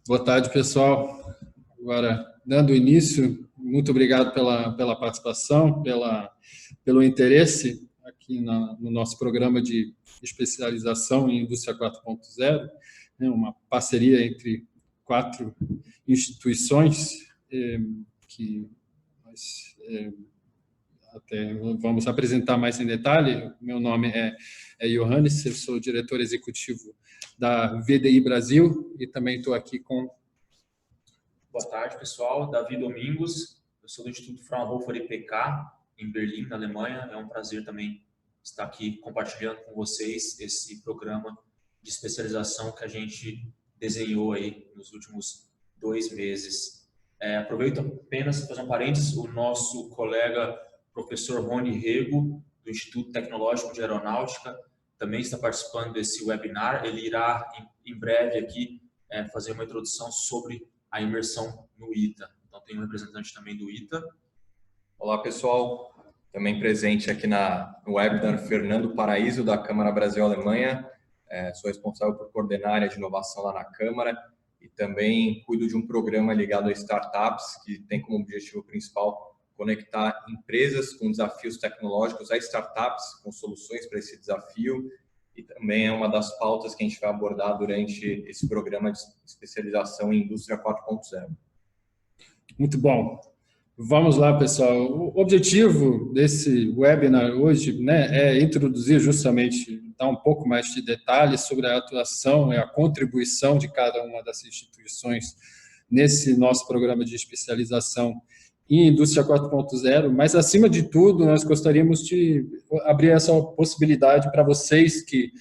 Boa tarde, pessoal. Agora, dando início, muito obrigado pela participação, pelo interesse aqui no nosso programa de especialização em Indústria 4.0, né, uma parceria entre 4 instituições que nós até vamos apresentar mais em detalhe. Meu nome é Johannes, eu sou diretor executivo da VDI Brasil e também estou aqui com... Boa tarde, pessoal. Davi Domingos, eu sou do Instituto Fraunhofer IPK, em Berlim, na Alemanha. É um prazer também estar aqui compartilhando com vocês esse programa de especialização que a gente desenhou aí nos últimos 2 meses. Aproveito apenas para fazer um parênteses, o nosso colega professor Rony Rego, do Instituto Tecnológico de Aeronáutica, também está participando desse webinar. Ele irá, em breve, aqui fazer uma introdução sobre a imersão no ITA. Então, tem um representante também do ITA. Olá, pessoal. Também presente aqui no webinar, Fernando Paraíso, da Câmara Brasil-Alemanha. Sou responsável por coordenar a área de inovação lá na Câmara e também cuido de um programa ligado a startups, que tem como objetivo principal conectar empresas com desafios tecnológicos a startups com soluções para esse desafio. E também é uma das pautas que a gente vai abordar durante esse programa de especialização em Indústria 4.0. Muito bom. Vamos lá, pessoal. O objetivo desse webinar hoje, né, é introduzir justamente, dar um pouco mais de detalhes sobre a atuação e a contribuição de cada uma das instituições nesse nosso programa de especialização em Indústria 4.0, mas, acima de tudo, nós gostaríamos de abrir essa possibilidade para vocês que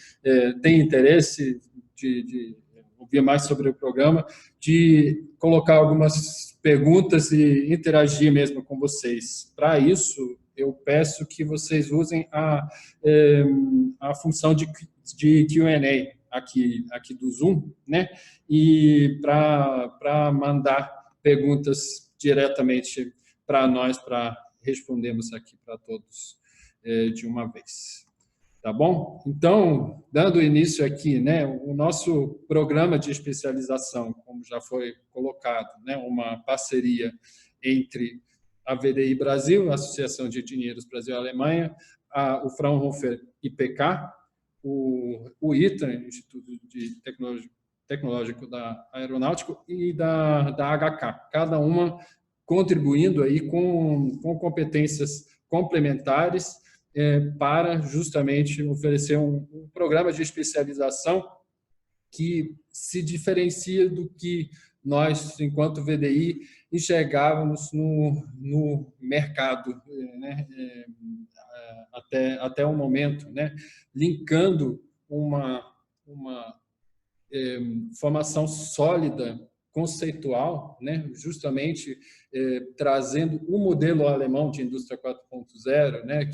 têm interesse de ouvir mais sobre o programa, de colocar algumas perguntas e interagir mesmo com vocês. Para isso, eu peço que vocês usem a função de Q&A aqui do Zoom, né? E para mandar perguntas diretamente para nós, para respondermos aqui para todos de uma vez. Tá bom? Então, dando início aqui, né, o nosso programa de especialização, como já foi colocado, né, uma parceria entre a VDI Brasil, a Associação de Engenheiros Brasil-Alemanha, o Fraunhofer IPK, o ITA, Instituto de Tecnológico da Aeronáutica, e da HK, cada uma contribuindo aí com competências complementares para justamente oferecer um programa de especialização que se diferencia do que nós, enquanto VDI, enxergávamos no mercado, né, até o momento, né, linkando uma formação sólida, conceitual, né, justamente trazendo o modelo alemão de Indústria 4.0, né,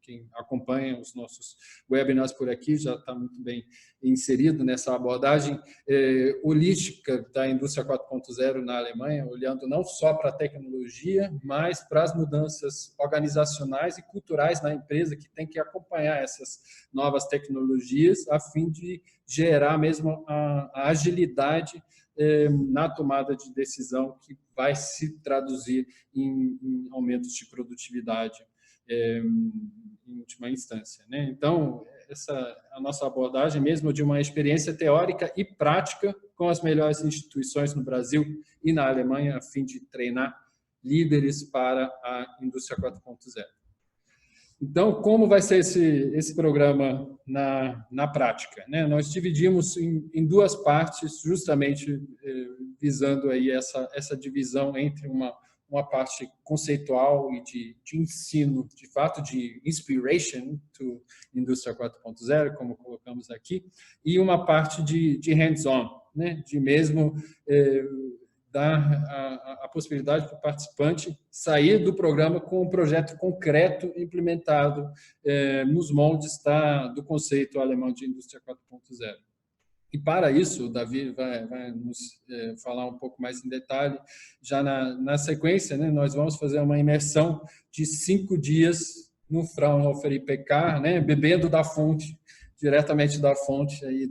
quem acompanha os nossos webinars por aqui já está muito bem inserido nessa abordagem holística da Indústria 4.0 na Alemanha, olhando não só para a tecnologia, mas para as mudanças organizacionais e culturais na empresa, que tem que acompanhar essas novas tecnologias a fim de gerar mesmo a agilidade na tomada de decisão, que vai se traduzir em aumentos de produtividade em última instância, né? Então, essa a nossa abordagem mesmo de uma experiência teórica e prática com as melhores instituições no Brasil e na Alemanha, a fim de treinar líderes para a Indústria 4.0. Então, como vai ser esse programa na prática, né? Nós dividimos em 2 partes, justamente visando aí essa divisão entre uma parte conceitual e de ensino, de fato, de inspiration to Indústria 4.0, como colocamos aqui, e uma parte de hands-on, né? De mesmo dar a possibilidade para o participante sair do programa com um projeto concreto implementado nos moldes do conceito alemão de Indústria 4.0. E para isso, o Davi vai nos falar um pouco mais em detalhe. Já na sequência, né, nós vamos fazer uma imersão de 5 dias no Fraunhofer IPK, né, bebendo da fonte diretamente da fonte aí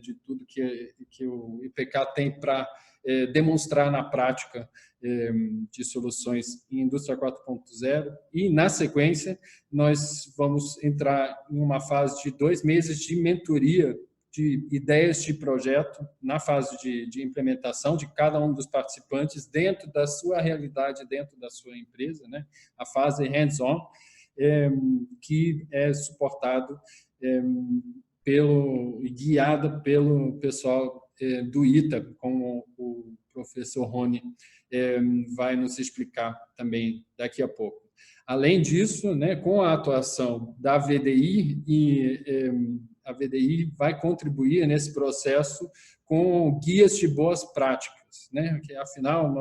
de tudo que o IPK tem para demonstrar na prática de soluções em indústria 4.0, e na sequência nós vamos entrar em uma fase de 2 meses de mentoria de ideias de projeto na fase de implementação de cada um dos participantes dentro da sua realidade, dentro da sua empresa, né? A fase hands-on, que é suportado guiada pelo pessoal do ITA, como o professor Rony vai nos explicar também daqui a pouco. Além disso, né, com a atuação da VDI, a VDI vai contribuir nesse processo com guias de boas práticas, né? Que, afinal,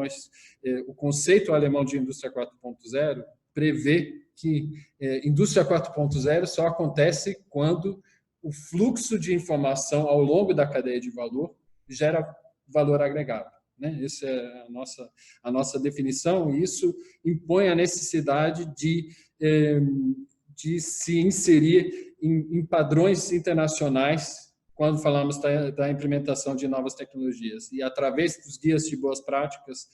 o conceito alemão de indústria 4.0 prevê que indústria 4.0 só acontece quando o fluxo de informação ao longo da cadeia de valor gera valor agregado, né? Essa é a nossa definição, e isso impõe a necessidade de se inserir em padrões internacionais quando falamos da implementação de novas tecnologias. E, através dos guias de boas práticas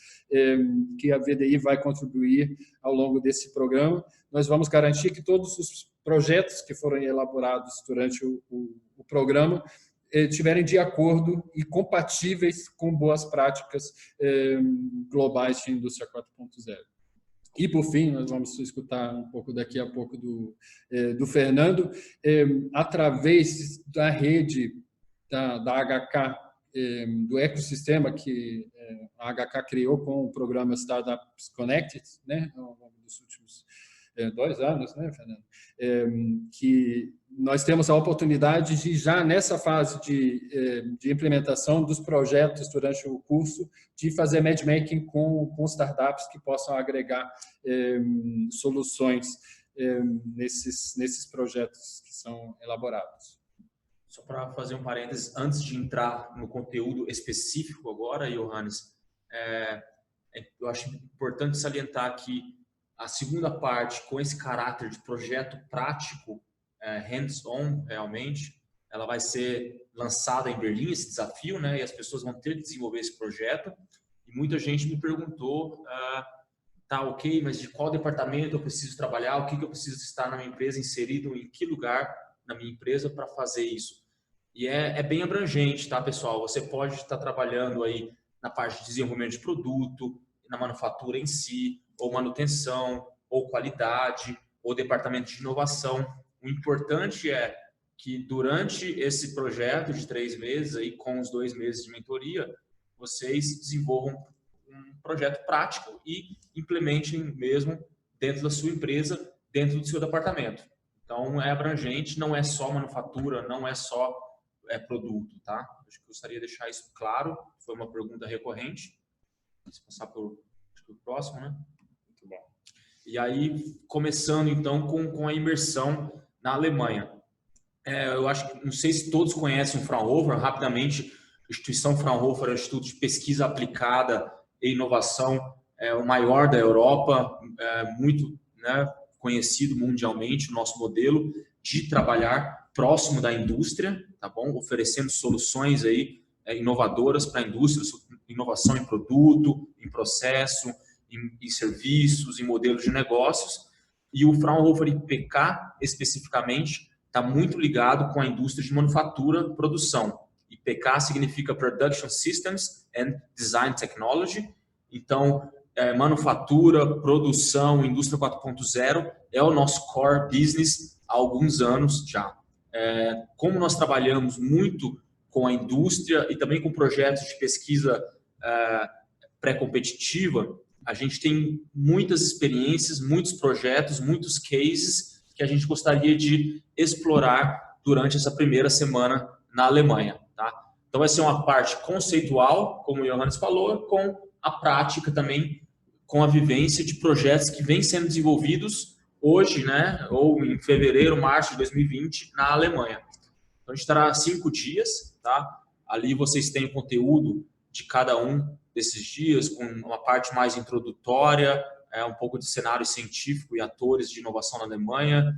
que a VDI vai contribuir ao longo desse programa, nós vamos garantir que todos os projetos que foram elaborados durante o programa estiverem de acordo e compatíveis com boas práticas globais de indústria 4.0. E, por fim, nós vamos escutar um pouco daqui a pouco do Fernando, através da rede da HK, do ecossistema que a HK criou com o programa Startups Connected, né, ao longo dos últimos 2 anos, né, Fernando? Que nós temos a oportunidade de, já nessa fase de implementação dos projetos durante o curso, de fazer matchmaking com startups que possam agregar soluções nesses projetos que são elaborados. Só para fazer um parênteses, antes de entrar no conteúdo específico agora, Johannes, eu acho importante salientar que a segunda parte, com esse caráter de projeto prático, hands-on realmente, ela vai ser lançada em Berlim, esse desafio, né? E as pessoas vão ter que desenvolver esse projeto. E muita gente me perguntou, tá, ok, mas de qual departamento eu preciso trabalhar, o que eu preciso estar na minha empresa, inserido em que lugar na minha empresa para fazer isso. E é bem abrangente, tá, pessoal? Você pode estar trabalhando aí na parte de desenvolvimento de produto, na manufatura em si, ou manutenção, ou qualidade, ou departamento de inovação. O importante é que, durante esse projeto de 3 meses, aí, com os 2 meses de mentoria, vocês desenvolvam um projeto prático e implementem mesmo dentro da sua empresa, dentro do seu departamento. Então, é abrangente, não é só manufatura, não é só produto, tá? Acho que eu gostaria de deixar isso claro, foi uma pergunta recorrente. Vamos passar para o próximo, né? Muito bom. E aí, começando então com a imersão na Alemanha. Eu acho que, não sei se todos conhecem o Fraunhofer, rapidamente, a instituição Fraunhofer é um instituto de pesquisa aplicada e inovação, o maior da Europa, muito, né, conhecido mundialmente, o nosso modelo de trabalhar próximo da indústria, tá bom? Oferecendo soluções aí inovadoras para a indústria, inovação em produto, em processo, em serviços, em modelos de negócios. E o Fraunhofer IPK, especificamente, está muito ligado com a indústria de manufatura, produção. IPK significa Production Systems and Design Technology. Então, manufatura, produção, indústria 4.0 é o nosso core business há alguns anos já. Como nós trabalhamos muito com a indústria e também com projetos de pesquisa pré-competitiva, a gente tem muitas experiências, muitos projetos, muitos cases que a gente gostaria de explorar durante essa primeira semana na Alemanha, tá? Então, vai ser uma parte conceitual, como o Johannes falou, com a prática também, com a vivência de projetos que vêm sendo desenvolvidos hoje, né, ou em fevereiro, março de 2020, na Alemanha. Então, a gente estará 5 dias, tá? Ali vocês têm o conteúdo de cada um desses dias, com uma parte mais introdutória, um pouco de cenário científico e atores de inovação na Alemanha,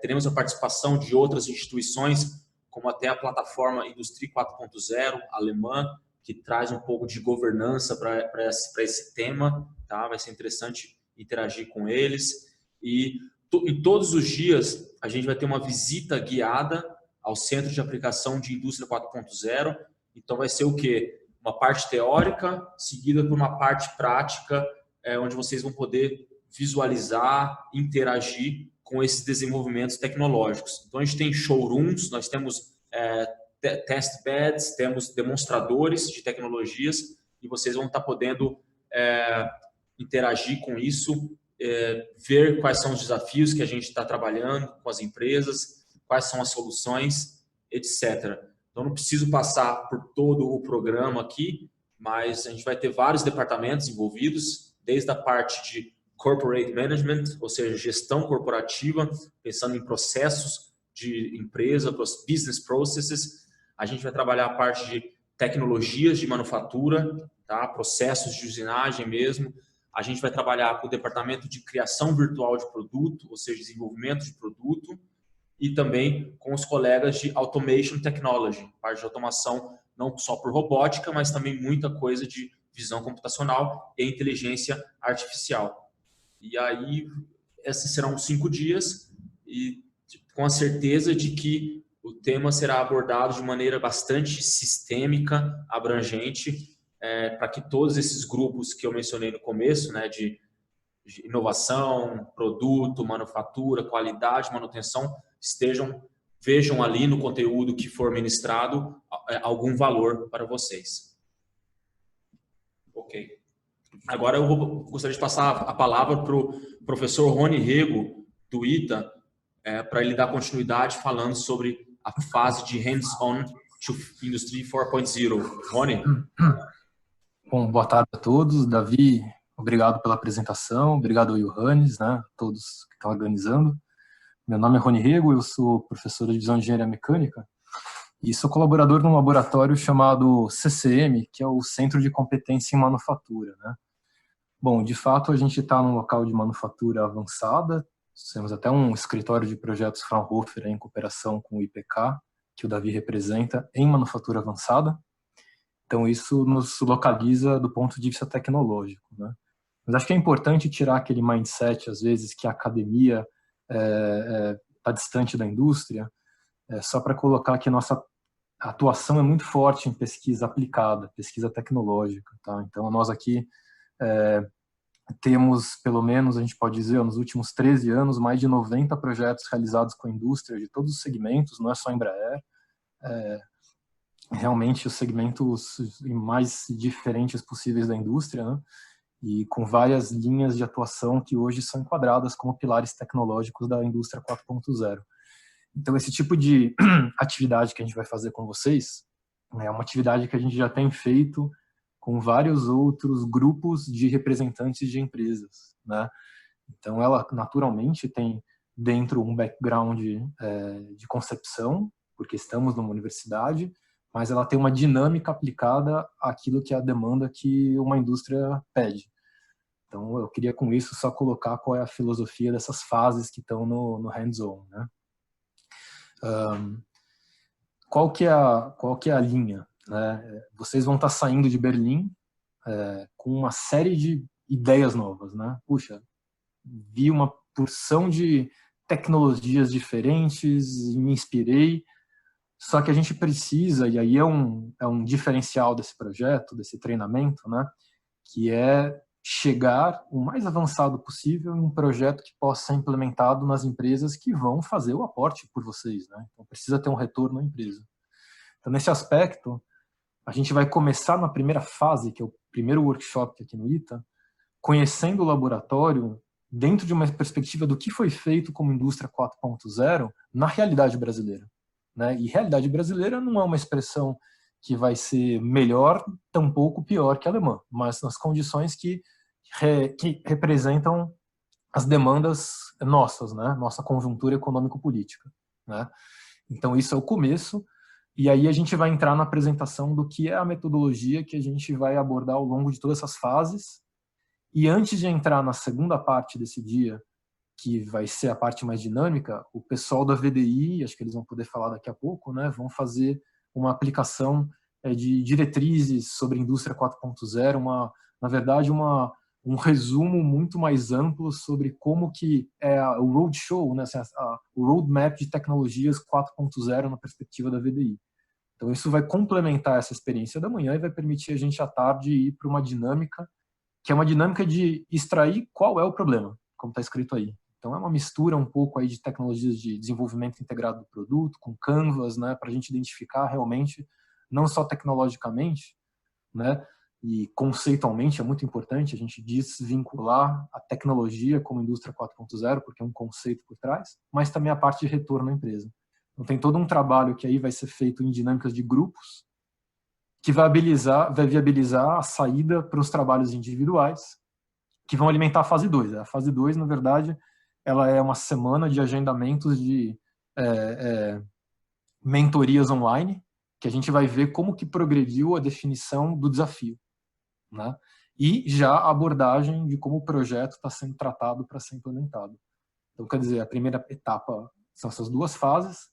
teremos a participação de outras instituições, como até a plataforma Indústria 4.0 alemã, que traz um pouco de governança para esse tema, tá? Vai ser interessante interagir com eles. E todos os dias a gente vai ter uma visita guiada ao Centro de Aplicação de Indústria 4.0. Então vai ser o quê? Uma parte teórica, seguida por uma parte prática, onde vocês vão poder visualizar, interagir com esses desenvolvimentos tecnológicos. Então a gente tem showrooms, nós temos test beds, temos demonstradores de tecnologias e vocês vão estar podendo interagir com isso, ver quais são os desafios que a gente está trabalhando com as empresas, quais são as soluções, etc. Então, não preciso passar por todo o programa aqui, mas a gente vai ter vários departamentos envolvidos, desde a parte de corporate management, ou seja, gestão corporativa, pensando em processos de empresa, business processes. A gente vai trabalhar a parte de tecnologias de manufatura, tá? Processos de usinagem mesmo. A gente vai trabalhar com o departamento de criação virtual de produto, ou seja, desenvolvimento de produto, e também com os colegas de Automation Technology, parte de automação não só por robótica, mas também muita coisa de visão computacional e inteligência artificial. E aí, esses serão 5 dias, e com a certeza de que o tema será abordado de maneira bastante sistêmica, abrangente, para que todos esses grupos que eu mencionei no começo, né, de inovação, produto, manufatura, qualidade, manutenção, vejam ali no conteúdo que for ministrado algum valor para vocês. Ok. Agora eu gostaria de passar a palavra para o professor Rony Rego, do ITA, para ele dar continuidade falando sobre a fase de hands-on to Industry 4.0. Rony? Bom, boa tarde a todos. Davi, obrigado pela apresentação, obrigado ao Johannes, né, todos que estão organizando. Meu nome é Rony Rego, eu sou professor de divisão de engenharia mecânica e sou colaborador num laboratório chamado CCM, que é o Centro de Competência em Manufatura, né. Bom, de fato a gente está num local de manufatura avançada, temos até um escritório de projetos Fraunhofer em cooperação com o IPK, que o Davi representa, em manufatura avançada. Então isso nos localiza do ponto de vista tecnológico, né. Mas acho que é importante tirar aquele mindset, às vezes, que a academia está distante da indústria, só para colocar que a nossa atuação é muito forte em pesquisa aplicada, pesquisa tecnológica, tá? Então nós aqui temos, pelo menos a gente pode dizer, nos últimos 13 anos, mais de 90 projetos realizados com a indústria de todos os segmentos, não é só Embraer, realmente os segmentos mais diferentes possíveis da indústria, né? E com várias linhas de atuação que hoje são enquadradas como pilares tecnológicos da indústria 4.0. Então, esse tipo de atividade que a gente vai fazer com vocês é uma atividade que a gente já tem feito com vários outros grupos de representantes de empresas, né? Então, ela naturalmente tem dentro um background de concepção, porque estamos numa universidade, mas ela tem uma dinâmica aplicada àquilo que é a demanda que uma indústria pede. Então, eu queria com isso só colocar qual é a filosofia dessas fases que estão no hands-on, né? Qual que é a linha, né? Vocês vão estar saindo de Berlim com uma série de ideias novas, né? Puxa, vi uma porção de tecnologias diferentes e me inspirei. Só que a gente precisa, e aí é um diferencial desse projeto, desse treinamento, né, que é chegar o mais avançado possível em um projeto que possa ser implementado nas empresas que vão fazer o aporte por vocês, né? Então precisa ter um retorno à empresa. Então nesse aspecto, a gente vai começar na primeira fase, que é o primeiro workshop aqui no ITA, conhecendo o laboratório dentro de uma perspectiva do que foi feito como indústria 4.0 na realidade brasileira. Né? E realidade brasileira não é uma expressão que vai ser melhor, tampouco pior que a alemã, mas nas condições que representam as demandas nossas, né? Nossa conjuntura econômico-política, né? Então isso é o começo, e aí a gente vai entrar na apresentação do que é a metodologia que a gente vai abordar ao longo de todas essas fases. E antes de entrar na segunda parte desse dia, que vai ser a parte mais dinâmica, o pessoal da VDI, acho que eles vão poder falar daqui a pouco, né, vão fazer uma aplicação de diretrizes sobre indústria 4.0, na verdade, um resumo muito mais amplo sobre como que é o roadshow, né, assim, o roadmap de tecnologias 4.0 na perspectiva da VDI. Então, isso vai complementar essa experiência da manhã e vai permitir a gente, à tarde, ir para uma dinâmica, que é uma dinâmica de extrair qual é o problema, como está escrito aí. Então, é uma mistura um pouco aí de tecnologias de desenvolvimento integrado do produto, com Canvas, né, para a gente identificar realmente, não só tecnologicamente, né, e conceitualmente é muito importante a gente desvincular a tecnologia como indústria 4.0, porque é um conceito por trás, mas também a parte de retorno à empresa. Então, tem todo um trabalho que aí vai ser feito em dinâmicas de grupos, que vai viabilizar a saída para os trabalhos individuais, que vão alimentar a fase 2. A fase 2, na verdade, ela é uma semana de agendamentos de mentorias online, que a gente vai ver como que progrediu a definição do desafio, né? E já a abordagem de como o projeto está sendo tratado para ser implementado. Então, quer dizer, a primeira etapa são essas 2 fases,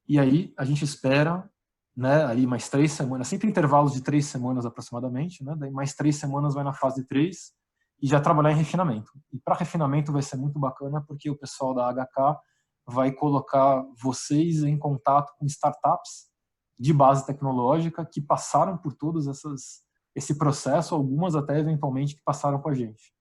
e aí a gente espera, né, aí mais 3 semanas, sempre intervalos de 3 semanas aproximadamente, né? Daí mais 3 semanas vai na fase 3 e já trabalhar em refinamento. E para refinamento vai ser muito bacana, porque o pessoal da HK vai colocar vocês em contato com startups de base tecnológica que passaram por todos esse processo, algumas até eventualmente que passaram com a gente.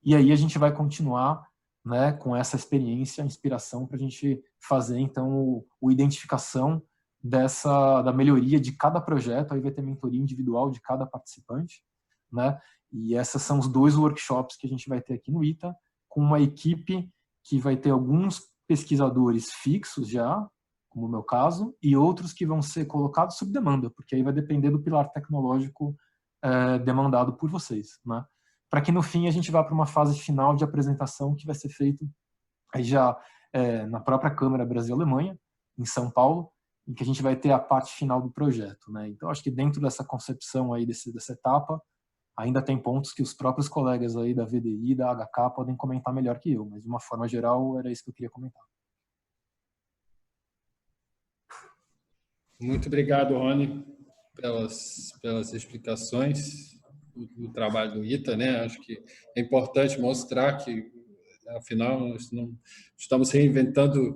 E aí a gente vai continuar, né, com essa experiência, inspiração para a gente fazer então o identificação da melhoria de cada projeto. Aí vai ter mentoria individual de cada participante, né? E esses são os 2 workshops que a gente vai ter aqui no ITA, com uma equipe que vai ter alguns pesquisadores fixos já, como o meu caso, e outros que vão ser colocados sob demanda, porque aí vai depender do pilar tecnológico demandado por vocês, né? Para que no fim a gente vá para uma fase final de apresentação que vai ser feito aí já na própria Câmara Brasil-Alemanha, em São Paulo, em que a gente vai ter a parte final do projeto, né? Então, acho que dentro dessa concepção aí dessa etapa, ainda tem pontos que os próprios colegas aí da VDI e da HK podem comentar melhor que eu, mas de uma forma geral era isso que eu queria comentar. Muito obrigado, Rony, pelas explicações do trabalho do ITA, né? Acho que é importante mostrar que, afinal, nós não estamos reinventando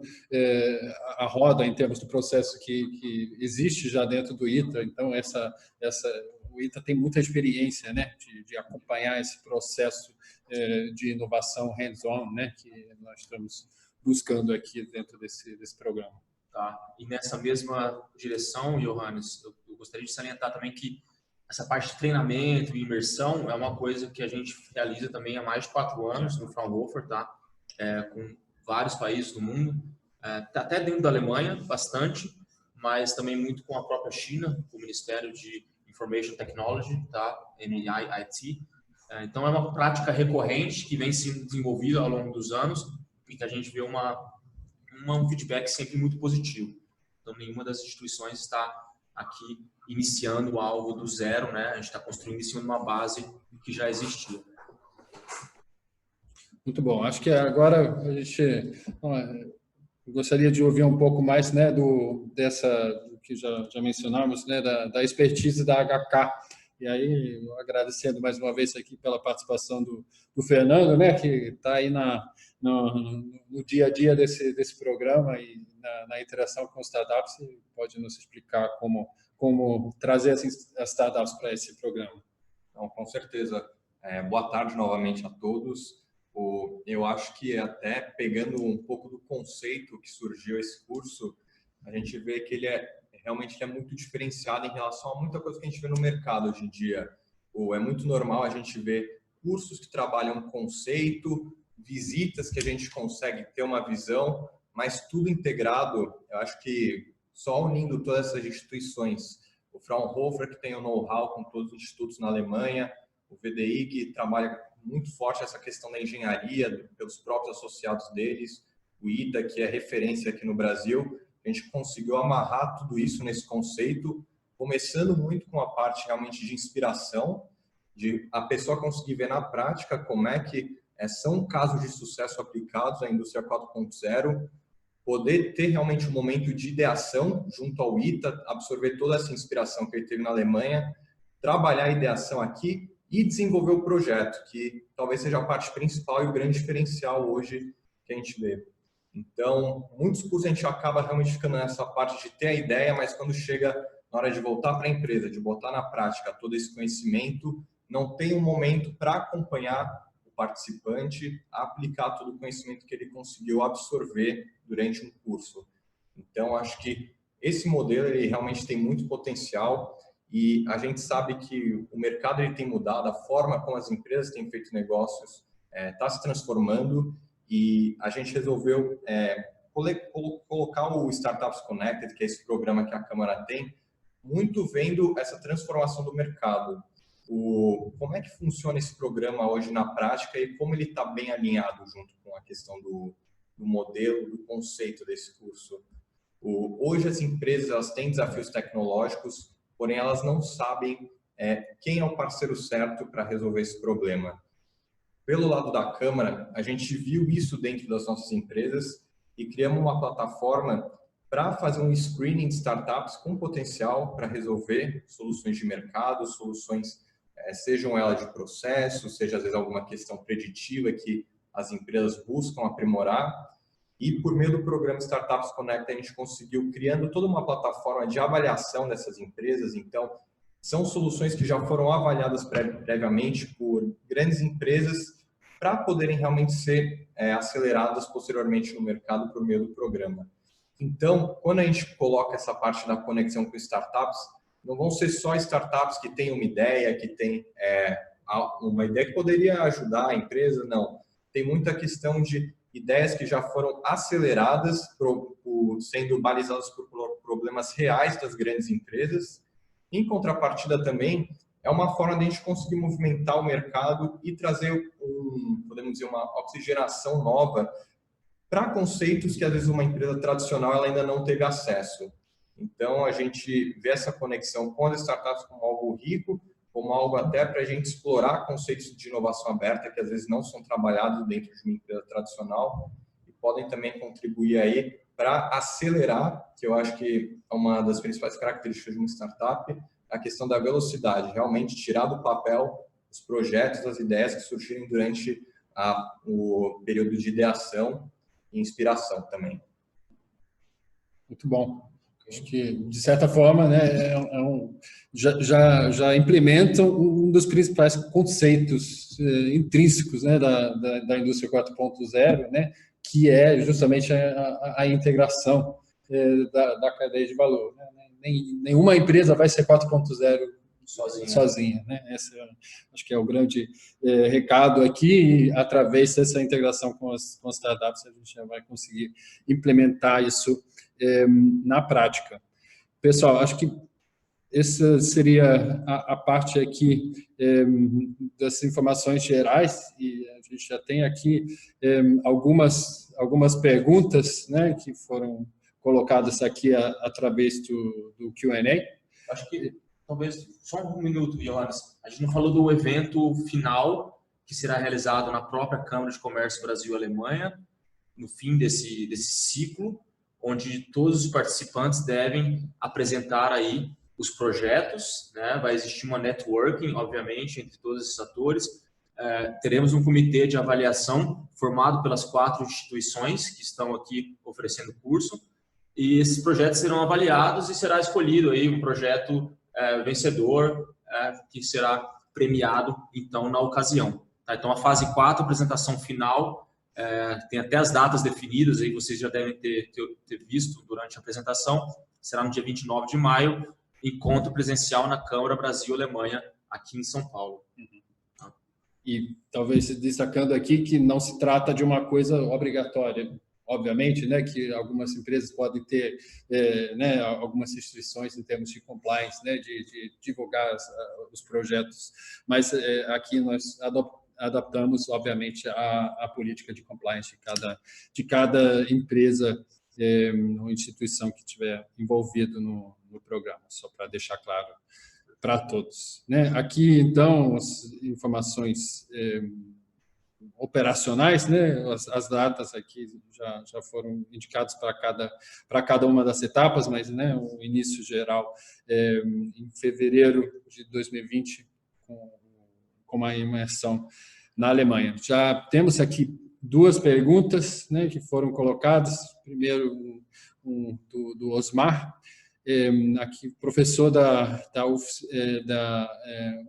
a roda em termos do processo que existe já dentro do ITA. Então, o ITA tem muita experiência, né, de acompanhar esse processo de inovação hands-on, né, que nós estamos buscando aqui dentro desse programa. Tá? E nessa mesma direção, Johannes, eu gostaria de salientar também que essa parte de treinamento e imersão é uma coisa que a gente realiza também há mais de 4 anos no Fraunhofer, tá? Com vários países do mundo, até dentro da Alemanha, bastante, mas também muito com a própria China, com o Ministério de Information Technology, tá? MIT. Então, é uma prática recorrente que vem sendo desenvolvida ao longo dos anos e que a gente vê um feedback sempre muito positivo. Então, nenhuma das instituições está aqui iniciando algo do zero, né? A gente está construindo em cima de uma base que já existia. Muito bom. Acho que agora a gente gostaria de ouvir um pouco mais, né, do que já mencionamos, né, da expertise da HK. E aí, agradecendo mais uma vez aqui pela participação do Fernando, né, que está aí no dia a dia desse programa e na interação com os startups, pode nos explicar como trazer as startups para esse programa. Então, com certeza. Boa tarde novamente a todos. Eu acho que até pegando um pouco do conceito que surgiu esse curso, a gente vê que ele realmente é muito diferenciado em relação a muita coisa que a gente vê no mercado hoje em dia. É muito normal a gente ver cursos que trabalham conceito, visitas que a gente consegue ter uma visão, mas tudo integrado. Eu acho que só unindo todas essas instituições, o Fraunhofer, que tem o know-how com todos os institutos na Alemanha, o VDI, que trabalha muito forte essa questão da engenharia, pelos próprios associados deles, o ITA, que é referência aqui no Brasil, a gente conseguiu amarrar tudo isso nesse conceito, começando muito com a parte realmente de inspiração, de a pessoa conseguir ver na prática como é que são casos de sucesso aplicados à indústria 4.0, poder ter realmente um momento de ideação junto ao ITA, absorver toda essa inspiração que ele teve na Alemanha, trabalhar a ideação aqui e desenvolver o projeto, que talvez seja a parte principal e o grande diferencial hoje que a gente vê. Então, muitos cursos a gente acaba realmente ficando nessa parte de ter a ideia, mas quando chega na hora de voltar para a empresa, de botar na prática todo esse conhecimento, não tem um momento para acompanhar o participante a aplicar todo o conhecimento que ele conseguiu absorver durante um curso. Então, acho que esse modelo ele realmente tem muito potencial e a gente sabe que o mercado ele tem mudado, a forma como as empresas têm feito negócios está se transformando e a gente resolveu colocar o Startups Connected, que é esse programa que a Câmara tem, muito vendo essa transformação do mercado. Como é que funciona esse programa hoje na prática e como ele está bem alinhado junto com a questão do modelo, do conceito desse curso. Hoje as empresas elas têm desafios tecnológicos, porém elas não sabem quem é o parceiro certo para resolver esse problema. Pelo lado da Câmara, a gente viu isso dentro das nossas empresas e criamos uma plataforma para fazer um screening de startups com potencial para resolver soluções de mercado, soluções, sejam elas de processo, seja às vezes alguma questão preditiva que as empresas buscam aprimorar. E por meio do programa Startups Connect, a gente conseguiu criando toda uma plataforma de avaliação dessas empresas. Então, são soluções que já foram avaliadas previamente por grandes empresas para poderem realmente ser aceleradas posteriormente no mercado por meio do programa. Então, quando a gente coloca essa parte da conexão com startups, não vão ser só startups que têm uma ideia, que têm uma ideia que poderia ajudar a empresa, não. Tem muita questão de ideias que já foram aceleradas, sendo balizadas por problemas reais das grandes empresas. Em contrapartida também, é uma forma de a gente conseguir movimentar o mercado e trazer, podemos dizer, uma oxigenação nova para conceitos que às vezes uma empresa tradicional ela ainda não teve acesso. Então, a gente vê essa conexão com as startups como algo rico, como algo até para a gente explorar conceitos de inovação aberta que às vezes não são trabalhados dentro de uma empresa tradicional e podem também contribuir aí para acelerar, que eu acho que é uma das principais características de uma startup, a questão da velocidade, realmente tirar do papel os projetos, as ideias que surgirem durante o período de ideação e inspiração também. Muito bom. Acho que, de certa forma, né, já implementam um dos principais conceitos intrínsecos, né, da indústria 4.0, né, que é justamente a integração da cadeia de valor. Né? Nenhuma empresa vai ser 4.0 sozinha, né? Esse acho que é o grande recado aqui, e através dessa integração com as startups a gente já vai conseguir implementar isso na prática. Pessoal, acho que essa seria a parte aqui das informações gerais, e a gente já tem aqui algumas perguntas, né, que foram colocadas aqui através do Q&A. Acho que talvez só um minuto, Johannes. A gente não falou do evento final que será realizado na própria Câmara de Comércio Brasil-Alemanha, no fim desse ciclo, onde todos os participantes devem apresentar aí os projetos, né? Vai existir uma networking, obviamente, entre todos esses atores. Teremos um comitê de avaliação formado pelas 4 instituições que estão aqui oferecendo o curso, e esses projetos serão avaliados e será escolhido aí um projeto vencedor que será premiado, então, na ocasião. Tá? Então, a fase 4, apresentação final, tem até as datas definidas, aí vocês já devem ter visto durante a apresentação, será no dia 29 de maio, encontro presencial na Câmara Brasil-Alemanha, aqui em São Paulo. E talvez destacando aqui que não se trata de uma coisa obrigatória, obviamente, né, que algumas empresas podem ter, né, algumas restrições em termos de compliance, né, de divulgar os projetos, mas aqui nós adaptamos, obviamente, a política de compliance de cada empresa ou instituição que estiver envolvido no programa, só para deixar claro para todos. Né? Aqui, então, as informações operacionais, né? As datas aqui já foram indicadas para cada uma das etapas, mas, né, o início geral em fevereiro de 2020 com uma imersão na Alemanha. Já temos aqui 2 perguntas, né, que foram colocadas. Primeiro, do Osmar, aqui professor da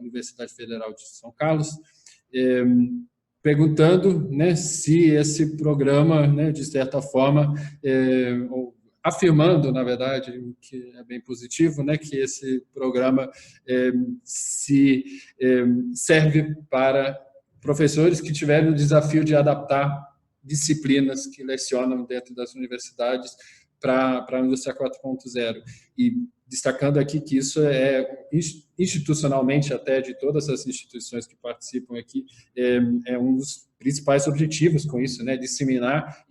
Universidade Federal de São Carlos, perguntando, né, se esse programa, né, de certa forma, afirmando, na verdade, o que é bem positivo, né, que esse programa serve para professores que tiveram o desafio de adaptar disciplinas que lecionam dentro das universidades para a indústria 4.0. E destacando aqui que isso é institucionalmente, até de todas as instituições que participam aqui, é um dos principais objetivos com isso, né? Disseminar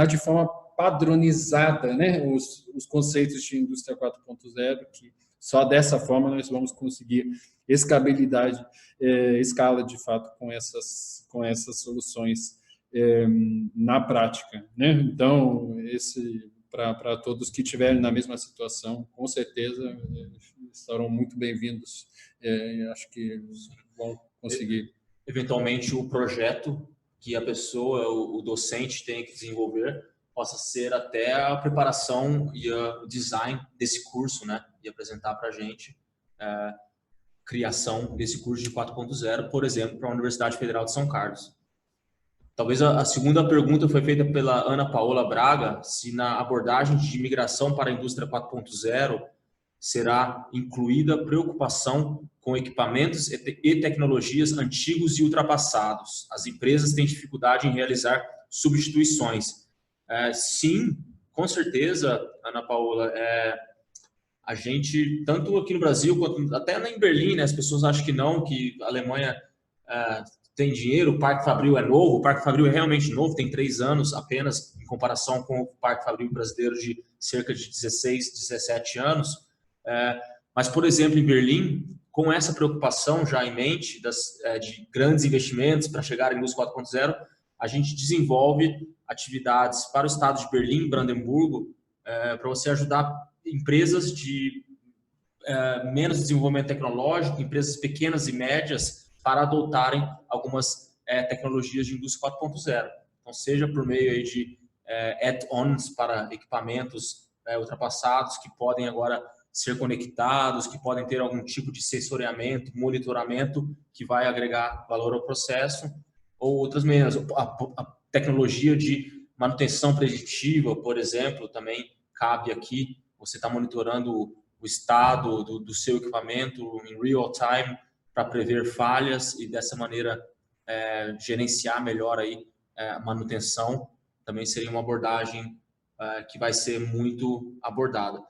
de forma padronizada, né? Os conceitos de indústria 4.0, que só dessa forma nós vamos conseguir escalabilidade, escala de fato com essas soluções na prática, né? Então, para todos que estiverem na mesma situação, com certeza estarão muito bem-vindos. Acho que vão conseguir. Eventualmente, o projeto que a pessoa, o docente, tem que desenvolver possa ser até a preparação e o design desse curso, né? E apresentar para a gente criação desse curso de 4.0, por exemplo, para a Universidade Federal de São Carlos. Talvez a segunda pergunta foi feita pela Ana Paola Braga, se na abordagem de migração para a indústria 4.0 será incluída preocupação com equipamentos e tecnologias antigos e ultrapassados. As empresas têm dificuldade em realizar substituições. Sim, com certeza, Ana Paola. A gente, tanto aqui no Brasil, quanto até em Berlim, né, as pessoas acham que não, que a Alemanha tem dinheiro, o Parque Fabril é novo, o Parque Fabril é realmente novo, tem 3 anos apenas, em comparação com o Parque Fabril brasileiro de cerca de 16, 17 anos. Mas, por exemplo, em Berlim, com essa preocupação já em mente de grandes investimentos para chegar à indústria 4.0, a gente desenvolve atividades para o estado de Berlim, Brandemburgo, para você ajudar empresas de menos desenvolvimento tecnológico, empresas pequenas e médias, para adotarem algumas tecnologias de indústria 4.0. Então, seja por meio aí de add-ons para equipamentos ultrapassados que podem agora ser conectados, que podem ter algum tipo de sensoriamento, monitoramento que vai agregar valor ao processo, ou outras meias. A tecnologia de manutenção preditiva, por exemplo, também cabe aqui. Você está monitorando o estado do seu equipamento em real time para prever falhas e dessa maneira gerenciar melhor aí a manutenção. Também seria uma abordagem que vai ser muito abordada.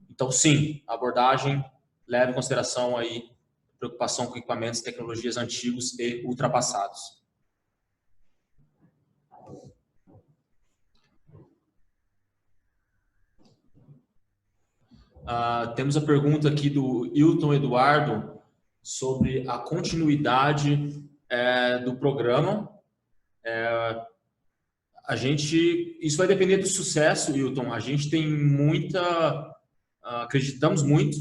Então, sim, a abordagem leva em consideração aí preocupação com equipamentos e tecnologias antigos e ultrapassados. Temos a pergunta aqui do Hilton Eduardo sobre a continuidade do programa. Isso vai depender do sucesso, Hilton. A gente tem acreditamos muito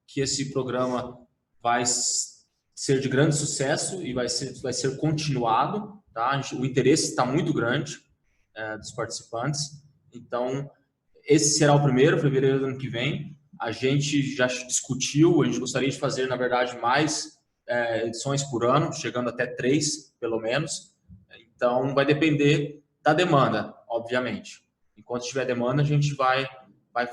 que esse programa vai ser de grande sucesso e vai ser continuado, tá? O interesse está muito grande dos participantes. Então, esse será o primeiro, fevereiro do ano que vem. A gente já discutiu, a gente gostaria de fazer, na verdade, mais edições por ano, chegando até 3, pelo menos. Então, vai depender da demanda, obviamente. Enquanto tiver demanda, a gente vai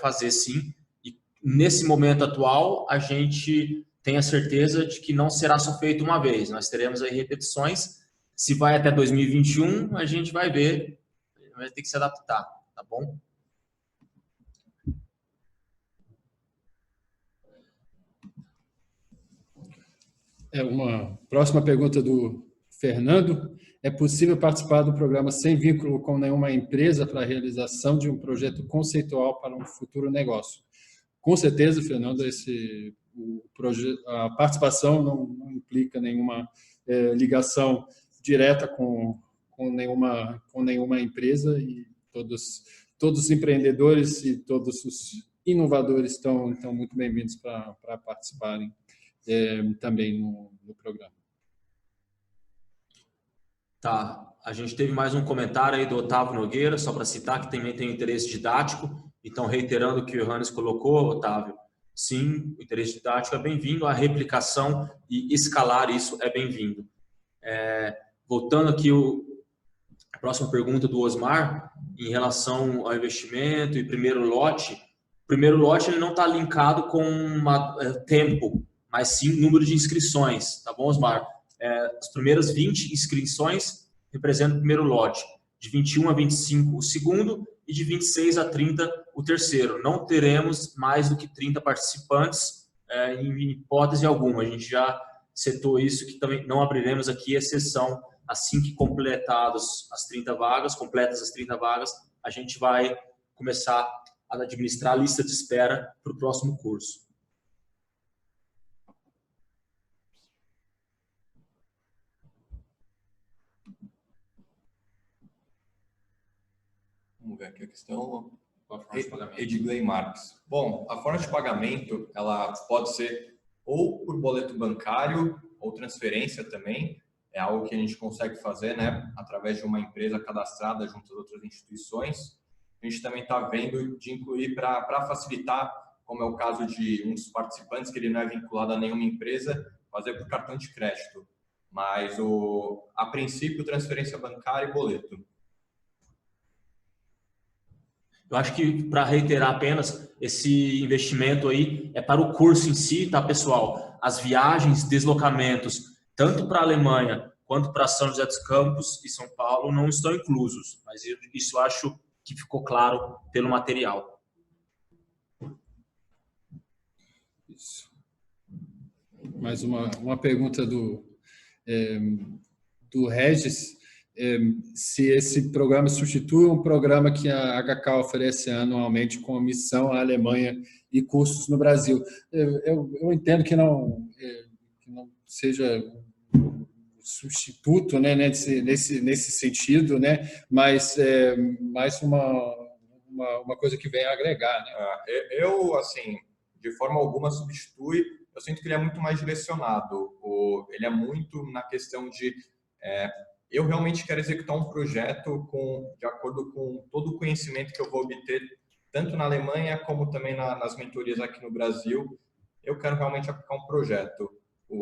fazer sim. E nesse momento atual, a gente tem a certeza de que não será só feito uma vez. Nós teremos aí repetições. Se vai até 2021, a gente vai ver, vai ter que se adaptar, tá bom? Uma próxima pergunta do Fernando. É possível participar do programa sem vínculo com nenhuma empresa para a realização de um projeto conceitual para um futuro negócio? Com certeza, Fernando, a participação não implica nenhuma ligação direta com nenhuma empresa, e todos os empreendedores e todos os inovadores estão muito bem-vindos para participarem também no programa. Tá, a gente teve mais um comentário aí do Otávio Nogueira, só para citar, que também tem interesse didático. Então, reiterando o que o Johannes colocou, Otávio, sim, o interesse didático é bem-vindo, a replicação e escalar isso é bem-vindo. Voltando aqui, a próxima pergunta do Osmar, em relação ao investimento e primeiro lote. O primeiro lote ele não está linkado com tempo, mas sim número de inscrições, tá bom, Osmar? As primeiras 20 inscrições representam o primeiro lote, de 21 a 25 o segundo e de 26 a 30 o terceiro. Não teremos mais do que 30 participantes em hipótese alguma. A gente já setou isso, que também não abriremos aqui exceção. Assim que completas as 30 vagas, a gente vai começar a administrar a lista de espera para o próximo curso. Vamos ver aqui a questão. pagamento. Edgley Marques. Bom, a forma de pagamento ela pode ser ou por boleto bancário ou transferência também. É algo que a gente consegue fazer, né, através de uma empresa cadastrada junto às outras instituições. A gente também está vendo de incluir para facilitar, como é o caso de um dos participantes, que ele não é vinculado a nenhuma empresa, fazer por cartão de crédito. Mas, a princípio, transferência bancária e boleto. Eu acho que, para reiterar apenas, esse investimento aí é para o curso em si, tá, pessoal? As viagens, deslocamentos, tanto para a Alemanha quanto para São José dos Campos e São Paulo não estão inclusos. Mas isso eu acho que ficou claro pelo material. Isso. Mais uma pergunta do Regis. Se esse programa substitui um programa que a HK oferece anualmente com missão à Alemanha e cursos no Brasil. Eu entendo que não seja substituto, né, nesse sentido, né, mas mais uma coisa que vem a agregar, né? Eu, assim, de forma alguma substitui. Eu sinto que ele é muito mais direcionado. Ele é muito na questão de eu realmente quero executar um projeto de acordo com todo o conhecimento que eu vou obter, tanto na Alemanha como também nas mentorias aqui no Brasil. Eu quero realmente aplicar um projeto.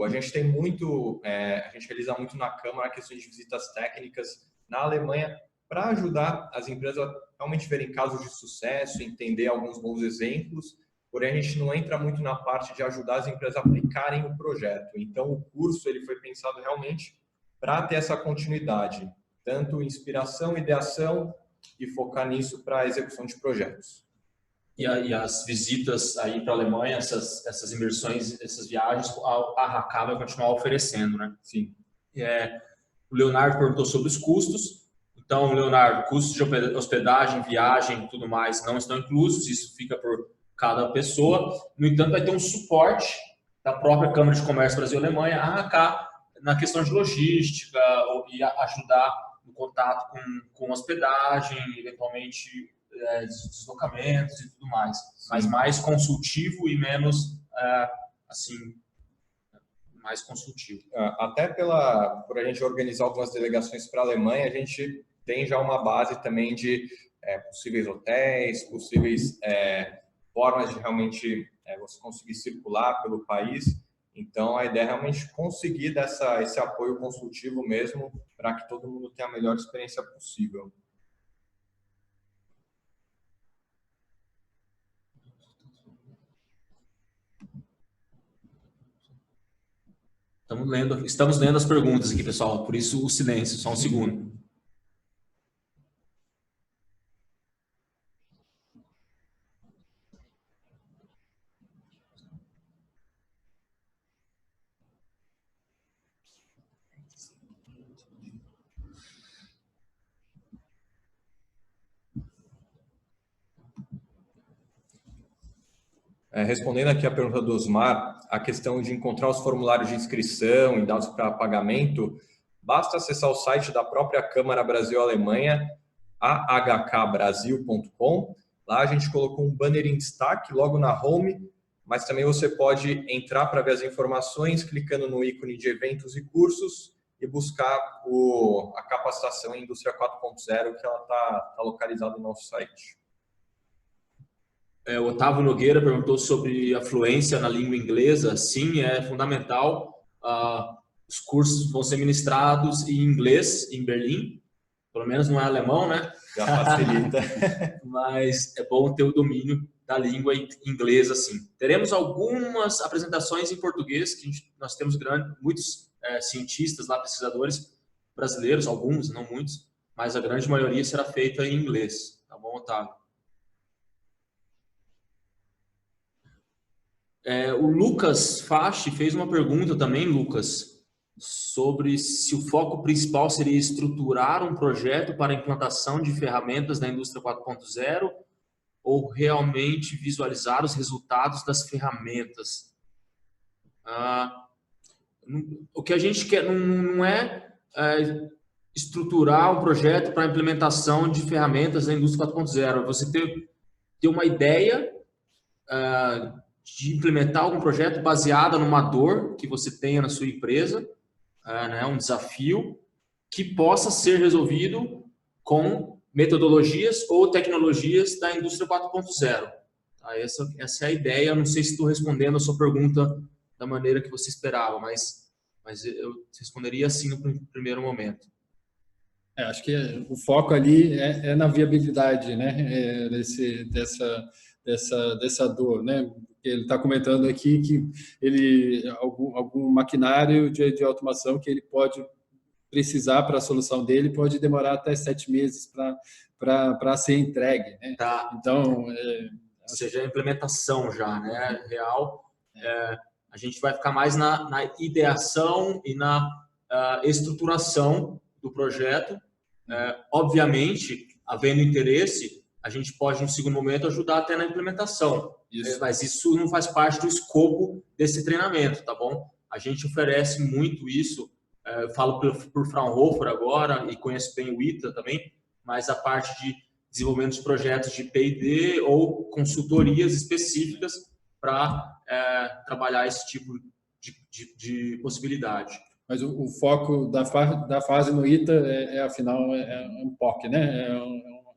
A gente tem a gente realiza muito na Câmara questões de visitas técnicas na Alemanha para ajudar as empresas a realmente verem casos de sucesso, entender alguns bons exemplos. Porém, a gente não entra muito na parte de ajudar as empresas a aplicarem o projeto. Então, o curso ele foi pensado realmente para ter essa continuidade, tanto inspiração, ideação e focar nisso para a execução de projetos. E as visitas aí para a Alemanha, essas imersões, essas viagens, a HK vai continuar oferecendo, né? Sim. O Leonardo perguntou sobre os custos. Então, Leonardo, custos de hospedagem, viagem e tudo mais não estão inclusos, isso fica por cada pessoa. No entanto, vai ter um suporte da própria Câmara de Comércio Brasil-Alemanha, a HK, na questão de logística e ajudar no contato com hospedagem, eventualmente deslocamentos e tudo mais. Sim. Mas mais consultivo e menos, mais consultivo. Até por a gente organizar algumas delegações para a Alemanha, a gente tem já uma base também de possíveis hotéis, possíveis formas de realmente você conseguir circular pelo país. Então, a ideia é realmente conseguir dar esse apoio consultivo mesmo para que todo mundo tenha a melhor experiência possível. Estamos lendo as perguntas aqui, pessoal, por isso o silêncio, só um segundo. Respondendo aqui a pergunta do Osmar, a questão de encontrar os formulários de inscrição e dados para pagamento, basta acessar o site da própria Câmara Brasil-Alemanha, ahkbrasil.com. Lá a gente colocou um banner em destaque logo na home, mas também você pode entrar para ver as informações clicando no ícone de eventos e cursos e buscar a capacitação em Indústria 4.0, que ela está localizada no nosso site. O Otávio Nogueira perguntou sobre a fluência na língua inglesa. Sim, é fundamental. Os cursos vão ser ministrados em inglês em Berlim, pelo menos não é alemão, né? Já facilita. Mas é bom ter o domínio da língua inglesa, sim. Teremos algumas apresentações em português, que nós temos muitos cientistas lá, pesquisadores brasileiros, alguns, não muitos, mas a grande maioria será feita em inglês. Tá bom, Otávio? O Lucas Fache fez uma pergunta também, Lucas, sobre se o foco principal seria estruturar um projeto para a implantação de ferramentas da indústria 4.0 ou realmente visualizar os resultados das ferramentas. O que a gente quer não é estruturar um projeto para a implementação de ferramentas da indústria 4.0. Você ter uma ideia de implementar algum projeto baseado numa dor que você tenha na sua empresa, um desafio que possa ser resolvido com metodologias ou tecnologias da indústria 4.0. Essa é a ideia. Eu não sei se estou respondendo a sua pergunta da maneira que você esperava, mas eu responderia assim no primeiro momento. Acho que o foco ali é na viabilidade, né? Dessa dor, né? Ele está comentando aqui que algum maquinário de automação que ele pode precisar para a solução dele pode demorar até 7 meses para ser entregue, né? Tá. Então, ou seja, a implementação já, né? Real. A gente vai ficar mais na ideação e na estruturação do projeto. Obviamente, havendo interesse, a gente pode, no segundo momento, ajudar até na implementação. Mas isso não faz parte do escopo desse treinamento, tá bom? A gente oferece muito isso. Eu falo por Fraunhofer agora e conheço bem o ITA também, mas a parte de desenvolvimento de projetos de P&D ou consultorias específicas para trabalhar esse tipo de possibilidade. Mas o foco da fase no ITA afinal, é um POC, né? É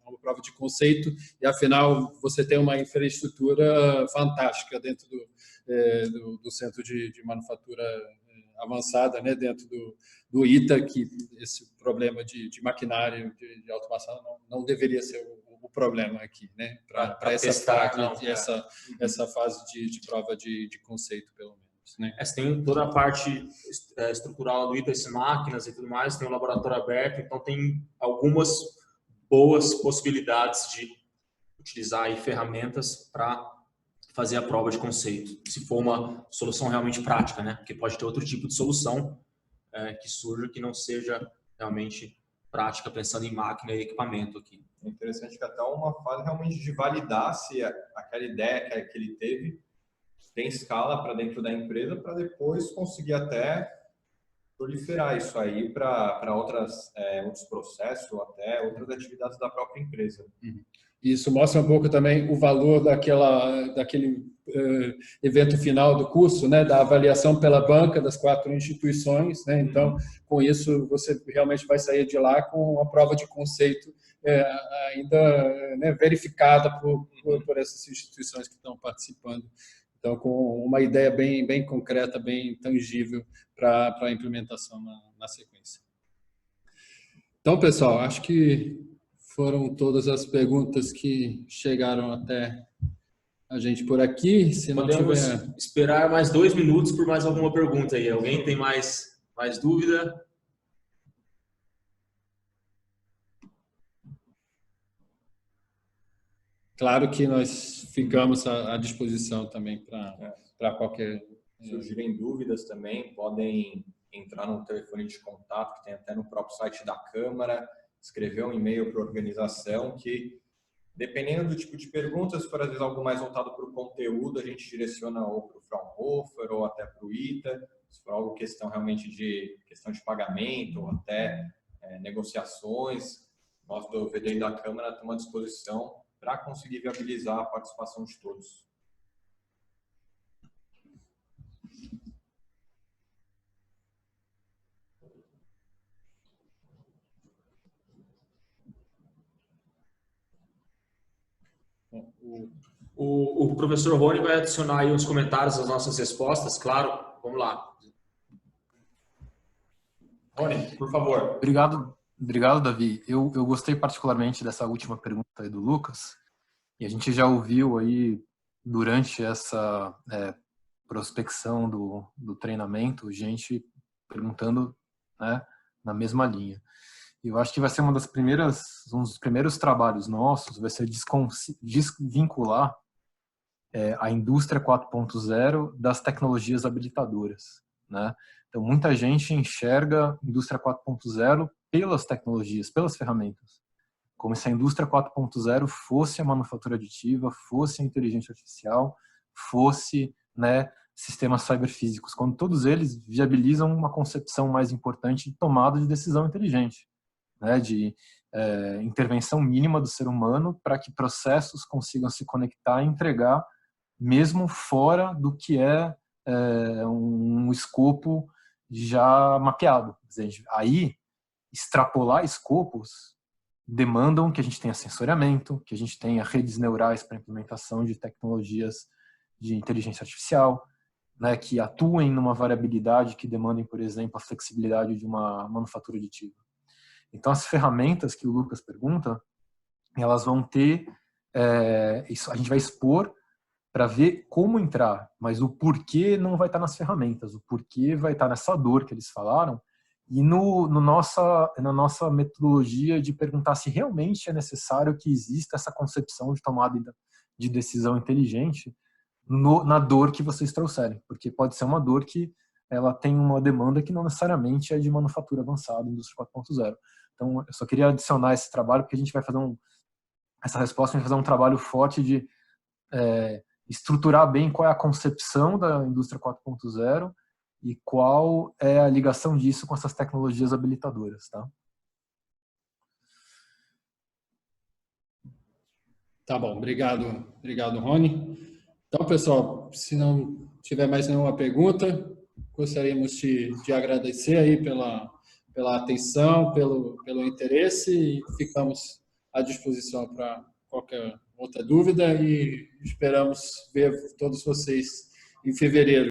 uma prova de conceito e, afinal, você tem uma infraestrutura fantástica dentro do centro de manufatura avançada, né? Dentro do ITA, que esse problema de maquinário, de automação, não deveria ser o problema aqui, né? Para essa fase de prova de conceito, pelo menos. Né? Tem toda a parte estrutural do ITA, as máquinas e tudo mais, tem um laboratório aberto, então tem algumas boas possibilidades de utilizar aí ferramentas para fazer a prova de conceito, se for uma solução realmente prática, né? Porque pode ter outro tipo de solução que surja que não seja realmente prática, pensando em máquina e equipamento aqui. É interessante que até uma fase realmente de validar se aquela ideia que ele teve tem escala para dentro da empresa, para depois conseguir até proliferar isso aí para outros processos ou até outras atividades da própria empresa. Isso mostra um pouco também o valor daquele evento final do curso, né, da avaliação pela banca das 4 instituições, né? Então, com isso, você realmente vai sair de lá com a prova de conceito ainda, né, verificada por essas instituições que estão participando. Então, com uma ideia bem concreta, bem tangível para a implementação na sequência. Então, pessoal, acho que foram todas as perguntas que chegaram até a gente por aqui. Se não Podemos tiver... esperar mais 2 minutos por mais alguma pergunta aí. Alguém tem mais dúvida? Claro que nós ficamos à disposição também para qualquer... Surgirem dúvidas também, podem entrar no telefone de contato, que tem até no próprio site da Câmara, escrever um e-mail para a organização, que Dependendo do tipo de pergunta, se for às vezes algo mais voltado para o conteúdo, a gente direciona ou para o Fraunhofer ou até para o ITA. Se for algo questão de pagamento ou até negociações, nós do VDI da Câmara estamos à disposição para conseguir viabilizar a participação de todos. O professor Rony vai adicionar aí os comentários às nossas respostas, claro. Vamos lá. Rony, por favor. Obrigado, Davi. Eu gostei particularmente dessa última pergunta aí do Lucas, e a gente já ouviu aí durante essa prospecção do treinamento, gente perguntando, né, na mesma linha. E eu acho que vai ser um dos primeiros trabalhos nossos, vai ser desvincular a indústria 4.0 das tecnologias habilitadoras, né? Então, muita gente enxerga a indústria 4.0 pelas tecnologias, pelas ferramentas, como se a indústria 4.0 fosse a manufatura aditiva, fosse a inteligência artificial, fosse, né, sistemas cyberfísicos, quando todos eles viabilizam uma concepção mais importante de tomada de decisão inteligente, né, de intervenção mínima do ser humano para que processos consigam se conectar e entregar mesmo fora do que é um escopo já mapeado. Aí, extrapolar escopos demandam que a gente tenha sensoriamento, que a gente tenha redes neurais para implementação de tecnologias de inteligência artificial, né, que atuem numa variabilidade que demandem, por exemplo, a flexibilidade de uma manufatura aditiva. Então, as ferramentas que o Lucas pergunta, elas vão ter, isso a gente vai expor para ver como entrar, mas o porquê não vai estar nas ferramentas, o porquê vai estar nessa dor que eles falaram, e na nossa metodologia de perguntar se realmente é necessário que exista essa concepção de tomada de decisão inteligente na dor que vocês trouxerem, porque pode ser uma dor que ela tem uma demanda que não necessariamente é de manufatura avançada, indústria 4.0. Então, eu só queria adicionar esse trabalho, porque a gente vai fazer essa resposta, a gente vai fazer um trabalho forte de estruturar bem qual é a concepção da indústria 4.0 e qual é a ligação disso com essas tecnologias habilitadoras, tá? Tá bom, obrigado, Rony. Então, pessoal, se não tiver mais nenhuma pergunta, gostaríamos de agradecer aí pela atenção, pelo interesse, e ficamos à disposição para qualquer outra dúvida e esperamos ver todos vocês em fevereiro.